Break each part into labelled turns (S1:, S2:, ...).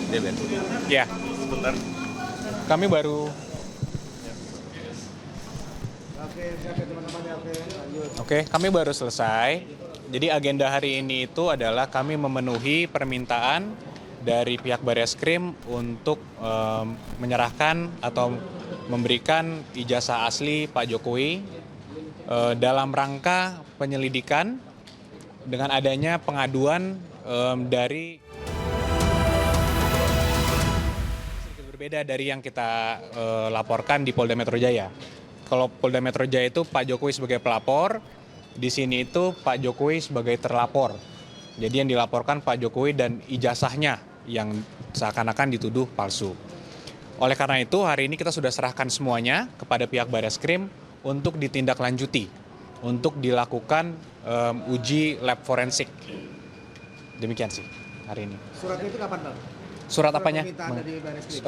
S1: Iya, Ben.
S2: Ya,
S1: Sebentar.
S2: kami baru. Oke, kami baru selesai. Jadi agenda hari ini itu adalah kami memenuhi permintaan dari pihak Barreskrim untuk menyerahkan atau memberikan ijazah asli Pak Jokowi dalam rangka penyelidikan dengan adanya pengaduan dari sedikit berbeda dari yang kita laporkan di Polda Metro Jaya. Kalau Polda Metro Jaya itu Pak Jokowi sebagai pelapor, di sini itu Pak Jokowi sebagai terlapor. Jadi yang dilaporkan Pak Jokowi dan ijazahnya yang seakan-akan dituduh palsu. Oleh karena itu hari ini kita sudah serahkan semuanya kepada pihak Barreskrim untuk ditindaklanjuti, untuk dilakukan uji lab forensik. Demikian sih hari ini.
S3: Suratnya itu kapan, Bang?
S2: Surat apanya?
S3: Permintaan dari Barreskrim.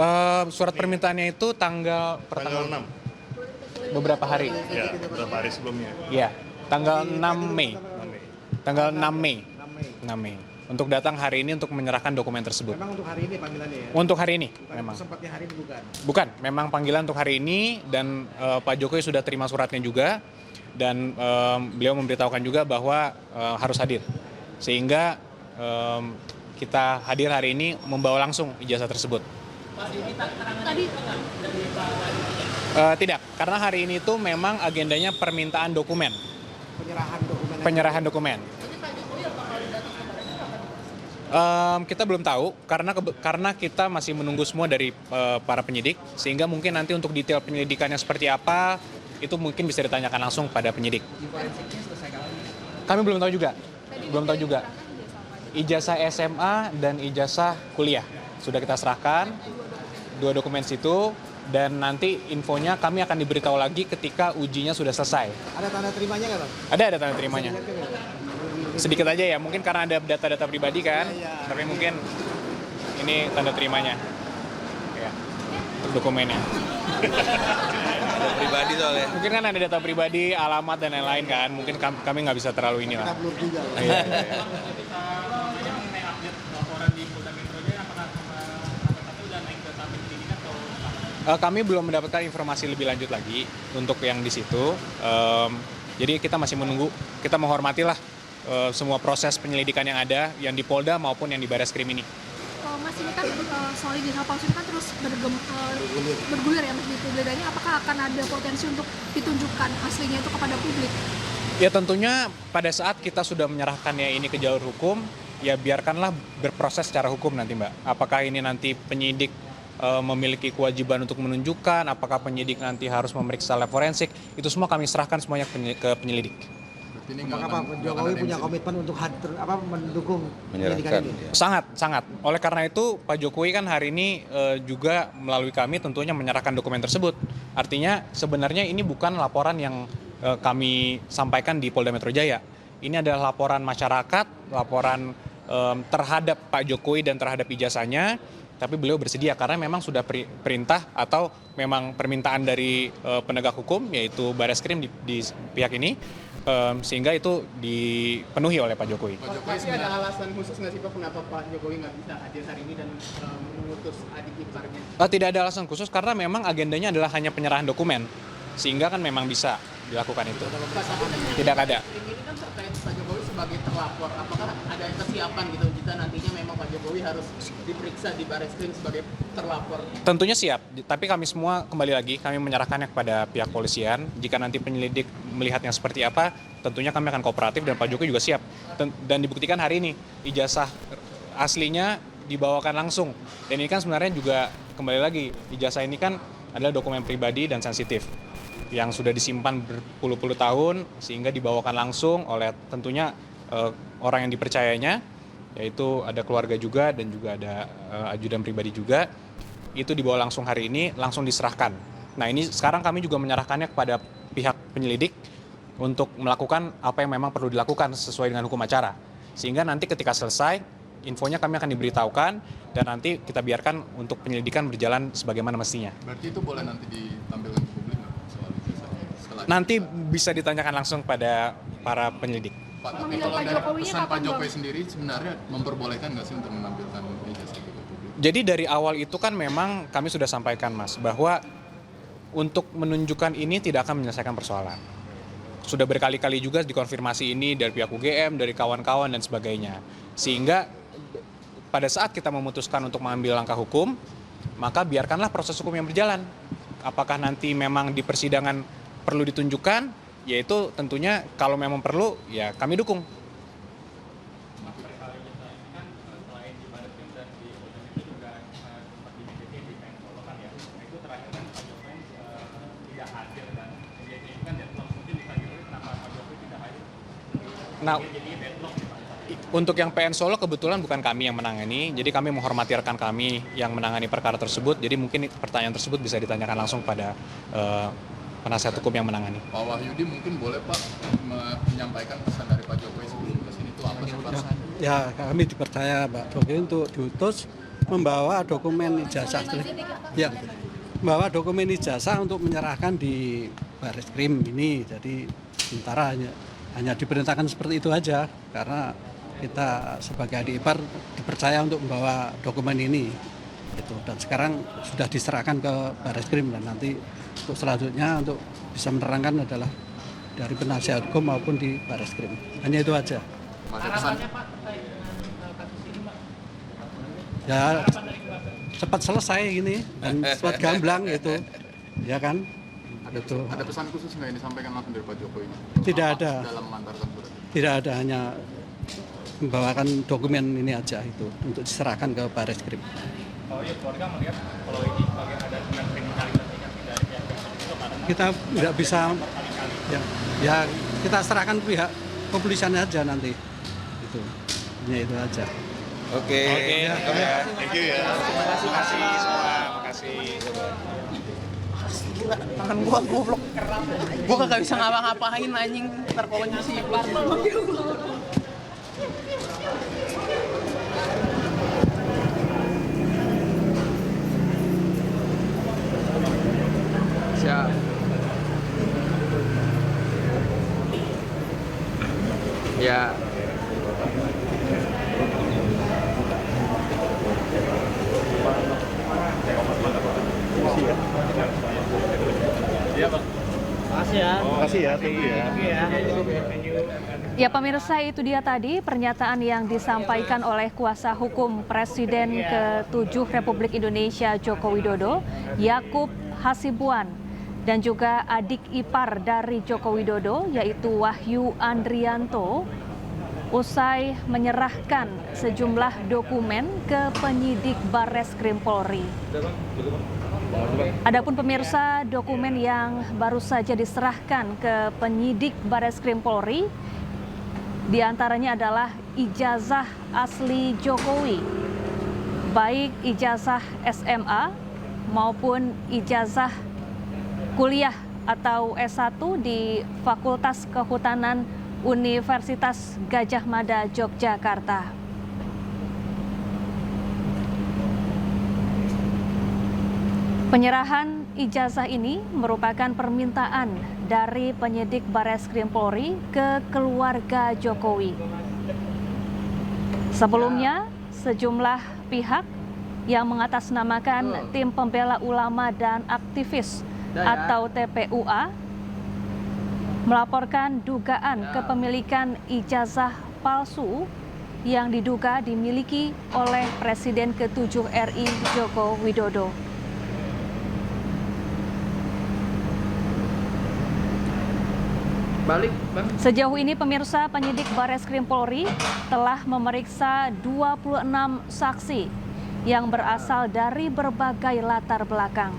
S2: Surat permintaannya itu tanggal
S1: Tanggal 6.
S2: beberapa hari.
S1: Ya, beberapa hari sebelumnya.
S2: Ya, tanggal 6 Mei.
S1: 6 Mei.
S2: Tanggal 6 Mei.
S3: 6 Mei.
S2: 6 Mei. Untuk datang hari ini untuk menyerahkan dokumen tersebut.
S3: Memang untuk hari ini panggilannya ya?
S2: Untuk hari ini
S3: Bukan
S2: memang.
S3: sempatnya hari ini bukan?
S2: Bukan, memang panggilan untuk hari ini dan Pak Jokowi sudah terima suratnya juga dan beliau memberitahukan juga bahwa harus hadir. Sehingga kita hadir hari ini membawa langsung ijazah tersebut. Tidak, karena hari ini itu memang agendanya permintaan dokumen,
S3: Penyerahan dokumen.
S2: penyerahan dokumen. Kita belum tahu karena kita masih menunggu semua dari para penyidik, sehingga mungkin nanti untuk detail penyelidikannya seperti apa itu mungkin bisa ditanyakan langsung pada penyidik. Kami belum tahu juga. Ijazah SMA dan ijazah kuliah sudah kita serahkan, 2 dokumen situ, dan nanti infonya kami akan diberitahu lagi ketika ujinya sudah selesai.
S3: Ada tanda terimanya nggak, Bang?
S2: Ada tanda terimanya.
S3: Bisa dilihat nggak?
S2: Sedikit aja ya, mungkin karena ada data-data pribadi kan,
S3: Iya.
S2: tapi mungkin ini tanda terimanya. Ya, untuk dokumennya.
S1: Ada pribadi soalnya.
S2: Mungkin kan ada data pribadi, alamat dan lain-lain kan, mungkin kami nggak bisa terlalu
S3: Kita
S2: inilah.
S3: blur juga.
S2: Iya. Kami belum mendapatkan informasi lebih lanjut lagi untuk yang di situ. Jadi kita masih menunggu, kita menghormatilah semua proses penyelidikan yang ada, yang di Polda maupun yang di Barreskrim ini.
S4: Mas, ini kan soal ijazah palsu ini kan terus bergulir ya Mas di Pildanya. Apakah akan ada potensi untuk ditunjukkan aslinya itu kepada publik?
S2: Ya tentunya pada saat kita sudah menyerahkannya ini ke jalur hukum, ya biarkanlah berproses secara hukum nanti Mbak. Apakah ini nanti penyidik memiliki kewajiban untuk menunjukkan, apakah penyidik nanti harus memeriksa lab forensik, itu semua kami serahkan semuanya ke penyelidik.
S3: Apakah Pak Jokowi punya komitmen untuk mendukung penyelidikan ini?
S2: Sangat. Oleh karena itu Pak Jokowi kan hari ini juga melalui kami tentunya menyerahkan dokumen tersebut. Artinya sebenarnya ini bukan laporan yang kami sampaikan di Polda Metro Jaya. Ini adalah laporan masyarakat, laporan terhadap Pak Jokowi dan terhadap ijazahnya. Tapi beliau bersedia karena memang sudah perintah atau memang permintaan dari penegak hukum yaitu Barreskrim di pihak ini, sehingga itu dipenuhi oleh Pak Jokowi.
S5: Pasti ada alasan khusus nggak sih Pak kenapa Pak Jokowi nggak bisa hadir hari ini dan mengutus adik iparnya?
S2: Tidak ada alasan khusus karena memang agendanya adalah hanya penyerahan dokumen, sehingga kan memang bisa dilakukan itu. Tidak ada.
S5: Ini kan terkait Pak Jokowi sebagai terlapor, apakah ada kesiapan gitu jika nantinya memang Pak Jokowi harus diperiksa di Barreskrim sebagai terlapor?
S2: Tentunya siap, tapi kami semua kembali lagi kami menyerahkannya kepada pihak polisian. Jika nanti penyelidik melihatnya seperti apa, tentunya kami akan kooperatif dan Pak Jokowi juga siap. Dan dibuktikan hari ini ijazah aslinya dibawakan langsung. Dan ini kan sebenarnya juga kembali lagi ijazah ini kan adalah dokumen pribadi dan sensitif yang sudah disimpan berpuluh-puluh tahun sehingga dibawakan langsung oleh tentunya orang yang dipercayanya, yaitu ada keluarga juga dan juga ada ajudan pribadi juga. Itu dibawa langsung hari ini, langsung diserahkan. Nah ini sekarang kami juga menyerahkannya kepada pihak penyelidik untuk melakukan apa yang memang perlu dilakukan sesuai dengan hukum acara. Sehingga nanti ketika selesai, infonya kami akan diberitahukan dan nanti kita biarkan untuk penyelidikan berjalan sebagaimana mestinya.
S6: Berarti itu boleh nanti ditampilkan ke publik nggak soal ijazah?
S2: Nanti bisa ditanyakan langsung pada para penyelidik.
S6: Pak, tapi
S4: Meminta
S6: kalau
S4: Pak
S6: dari
S4: Jokowinya
S6: pesan Pak
S4: kapan,
S6: Jokowi
S4: Bang?
S6: sendiri sebenarnya memperbolehkan nggak sih untuk menampilkan ijazah itu ke publik?
S2: Jadi dari awal itu kan memang kami sudah sampaikan Mas, bahwa untuk menunjukkan ini tidak akan menyelesaikan persoalan. Sudah berkali-kali juga dikonfirmasi ini dari pihak UGM, dari kawan-kawan dan sebagainya. Sehingga pada saat kita memutuskan untuk mengambil langkah hukum, maka biarkanlah proses hukum yang berjalan. Apakah nanti memang di persidangan perlu ditunjukkan, yaitu tentunya kalau memang perlu, ya kami dukung. Nah, untuk yang PN Solo kebetulan bukan kami yang menangani, jadi kami menghormati rekan kami yang menangani perkara tersebut, jadi mungkin pertanyaan tersebut bisa ditanyakan langsung pada penasihat hukum yang menangani.
S6: Pak Wahyudi mungkin boleh Pak menyampaikan pesan dari Pak Jokowi sebelum ke sini itu apa sih Pak?
S7: Ya, kami dipercaya Pak Jokowi untuk diutus membawa dokumen ijazah. Ya, membawa dokumen ijazah untuk menyerahkan di Barreskrim ini. Jadi sementara hanya diperintahkan seperti itu aja, karena kita sebagai adik ipar dipercaya untuk membawa dokumen ini. Dan sekarang sudah diserahkan ke Barreskrim, dan nanti untuk selanjutnya untuk bisa menerangkan adalah dari penasihat hukum maupun di Barreskrim. Hanya itu aja. Ya cepat selesai gini dan cepat gamblang gitu, ya kan?
S6: Ada pesan khusus nggak yang disampaikan langsung dari Pak Jokowi?
S7: Tidak ada.
S6: Dalam mengantarkan surat.
S7: Tidak ada, hanya membawakan dokumen ini aja itu untuk diserahkan ke Barreskrim.
S2: Oh iya, keluarga melihat kalau ini sebagai ada tindak kriminalitas dari pihak
S7: Kita tidak bisa, ya kita serahkan pihak kepolisian aja nanti. Itu, hanya itu aja.
S1: Oke. Thank you ya. Terima kasih semua. Makasih.
S5: Gila, tangan gua goblok. Gua kagak bisa ngapa-ngapain anjing, ntar polisi. Siap. Ya.
S8: Ya pemirsa, itu dia tadi pernyataan yang disampaikan oleh kuasa hukum Presiden ke-7 Republik Indonesia Joko Widodo, Yakub Hasibuan, dan juga adik ipar dari Joko Widodo yaitu Wahyu Andrianto, usai menyerahkan sejumlah dokumen ke penyidik Barreskrim Polri. Adapun pemirsa, dokumen yang baru saja diserahkan ke penyidik Barreskrim Polri diantaranya adalah ijazah asli Jokowi, baik ijazah SMA maupun ijazah kuliah atau S1 di Fakultas Kehutanan Universitas Gadjah Mada, Yogyakarta. Penyerahan ijazah ini merupakan permintaan dari penyidik Barreskrim Polri ke keluarga Jokowi. Sebelumnya, sejumlah pihak yang mengatasnamakan Tim Pembela Ulama dan Aktivis atau TPUA melaporkan dugaan kepemilikan ijazah palsu yang diduga dimiliki oleh Presiden ke-7 RI Joko Widodo. Sejauh ini pemirsa, penyidik Barreskrim Polri telah memeriksa 26 saksi yang berasal dari berbagai latar belakang.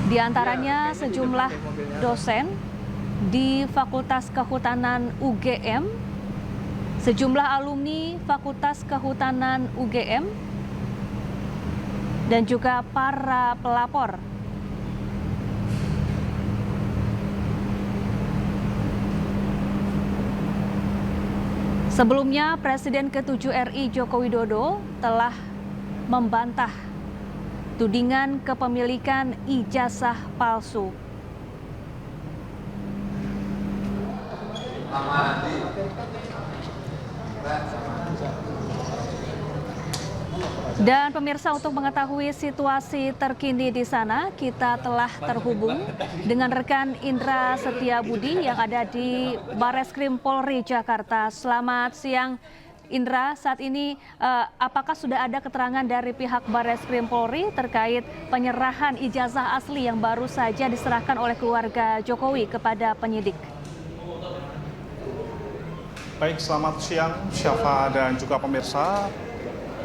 S8: Di antaranya sejumlah dosen di Fakultas Kehutanan UGM, sejumlah alumni Fakultas Kehutanan UGM, dan juga para pelapor. Sebelumnya, Presiden ke-7 RI Joko Widodo telah membantah tudingan kepemilikan ijazah palsu. Dan pemirsa, untuk mengetahui situasi terkini di sana, kita telah terhubung dengan rekan Indra Setiabudi yang ada di Bareskrim Polri Jakarta. Selamat siang Indra, saat ini apakah sudah ada keterangan dari pihak Bareskrim Polri terkait penyerahan ijazah asli yang baru saja diserahkan oleh keluarga Jokowi kepada penyidik?
S9: Baik, selamat siang Syafa dan juga pemirsa.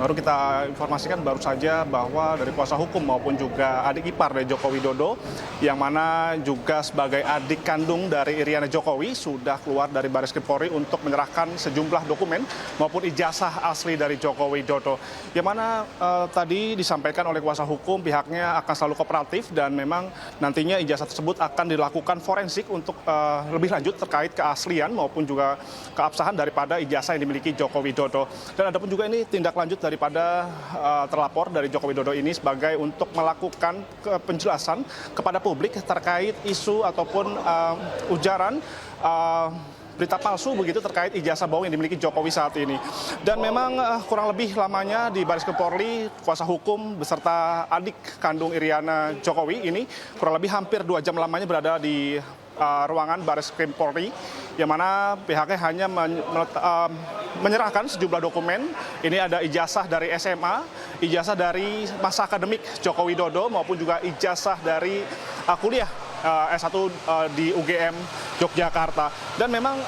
S9: Baru kita informasikan baru saja bahwa dari kuasa hukum maupun juga adik ipar dari Joko Widodo, yang mana juga sebagai adik kandung dari Iriana Jokowi, sudah keluar dari Bareskrim Polri untuk menyerahkan sejumlah dokumen maupun ijazah asli dari Joko Widodo. Yang mana tadi disampaikan oleh kuasa hukum pihaknya akan selalu kooperatif dan memang nantinya ijazah tersebut akan dilakukan forensik untuk lebih lanjut terkait keaslian maupun juga keabsahan daripada ijazah yang dimiliki Joko Widodo. Dan ada pun juga ini tindak lanjut daripada terlapor dari Joko Widodo ini sebagai untuk melakukan penjelasan kepada publik terkait isu ataupun ujaran berita palsu begitu terkait ijazah bohong yang dimiliki Jokowi saat ini. Dan memang kurang lebih lamanya di Bareskrim Polri, kuasa hukum beserta adik kandung Iriana Jokowi ini kurang lebih hampir 2 jam lamanya berada di ruangan Bareskrim Polri, yang mana pihaknya hanya menyerahkan sejumlah dokumen. Ini ada ijazah dari SMA, ijazah dari masa akademik Joko Widodo maupun juga ijazah dari kuliah S1 di UGM Yogyakarta. Dan memang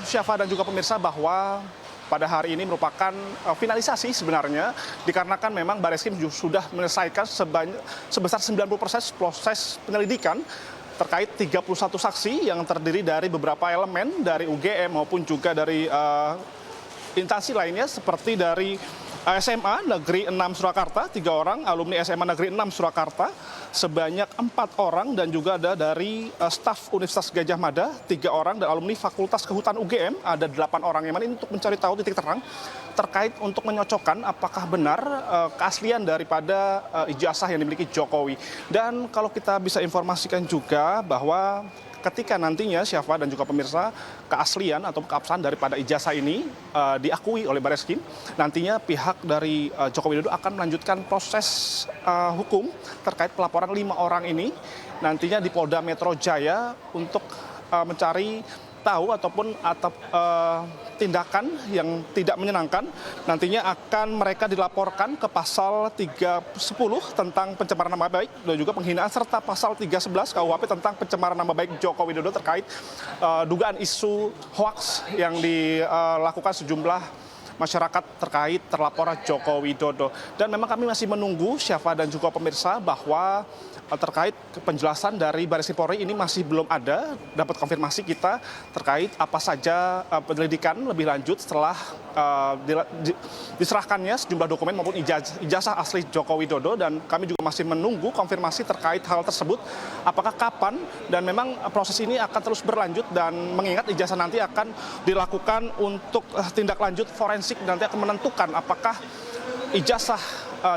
S9: Syafa dan juga pemirsa bahwa pada hari ini merupakan finalisasi sebenarnya, dikarenakan memang Bareskrim sudah menyelesaikan sebesar 90% proses penyelidikan terkait 31 saksi yang terdiri dari beberapa elemen dari UGM maupun juga dari instansi lainnya seperti dari SMA Negeri 6 Surakarta, 3 orang, alumni SMA Negeri 6 Surakarta sebanyak 4 orang, dan juga ada dari staf Universitas Gadjah Mada 3 orang, dan alumni Fakultas Kehutanan UGM ada 8 orang. Yang mana ini untuk mencari tahu titik terang terkait untuk menyocokkan apakah benar keaslian daripada ijazah yang dimiliki Jokowi. Dan kalau kita bisa informasikan juga bahwa ketika nantinya Syafa dan juga pemirsa keaslian atau keabsahan daripada ijazah ini diakui oleh Bareskrim, nantinya pihak dari Joko Widodo akan melanjutkan proses hukum terkait pelaporan 5 orang ini nantinya di Polda Metro Jaya untuk mencari tahu ataupun tindakan yang tidak menyenangkan. Nantinya akan mereka dilaporkan ke pasal 310 tentang pencemaran nama baik dan juga penghinaan, serta pasal 311 KUHP tentang pencemaran nama baik Joko Widodo terkait dugaan isu hoaks yang dilakukan sejumlah masyarakat terkait terlapor Joko Widodo. Dan memang kami masih menunggu Syafa dan juga pemirsa bahwa terkait penjelasan dari Bareskrim Polri ini masih belum ada, dapat konfirmasi kita terkait apa saja penyelidikan lebih lanjut setelah diserahkannya sejumlah dokumen maupun ijazah asli Joko Widodo. Dan kami juga masih menunggu konfirmasi terkait hal tersebut, apakah kapan, dan memang proses ini akan terus berlanjut, dan mengingat ijazah nanti akan dilakukan untuk tindak lanjut forensik, nanti akan menentukan apakah ijazah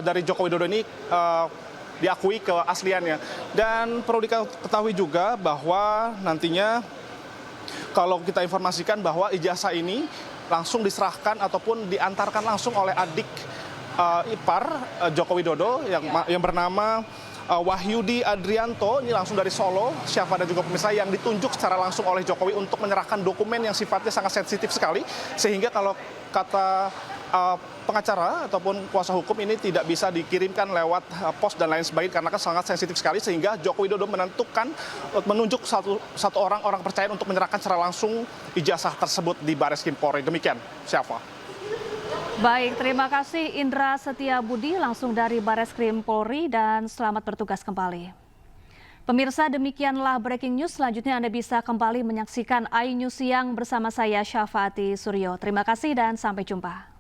S9: dari Joko Widodo ini diakui keasliannya. Dan perlu diketahui juga bahwa nantinya kalau kita informasikan bahwa ijazah ini langsung diserahkan ataupun diantarkan langsung oleh adik ipar Joko Widodo yang bernama Wahyudi Adrianto, ini langsung dari Solo, Syafa dan juga pemirsa, yang ditunjuk secara langsung oleh Jokowi untuk menyerahkan dokumen yang sifatnya sangat sensitif sekali, sehingga kalau kata pengacara ataupun kuasa hukum ini tidak bisa dikirimkan lewat pos dan lain sebagainya karena kan sangat sensitif sekali, sehingga Joko Widodo menunjuk satu orang percaya untuk menyerahkan secara langsung ijazah tersebut di Bareskrim Polri. Demikian, Syafa.
S8: Baik, terima kasih Indra Setiabudi langsung dari Bareskrim Polri, dan selamat bertugas kembali. Pemirsa, demikianlah breaking news. Selanjutnya Anda bisa kembali menyaksikan iNews Siang bersama saya Syafati Suryo. Terima kasih dan sampai jumpa.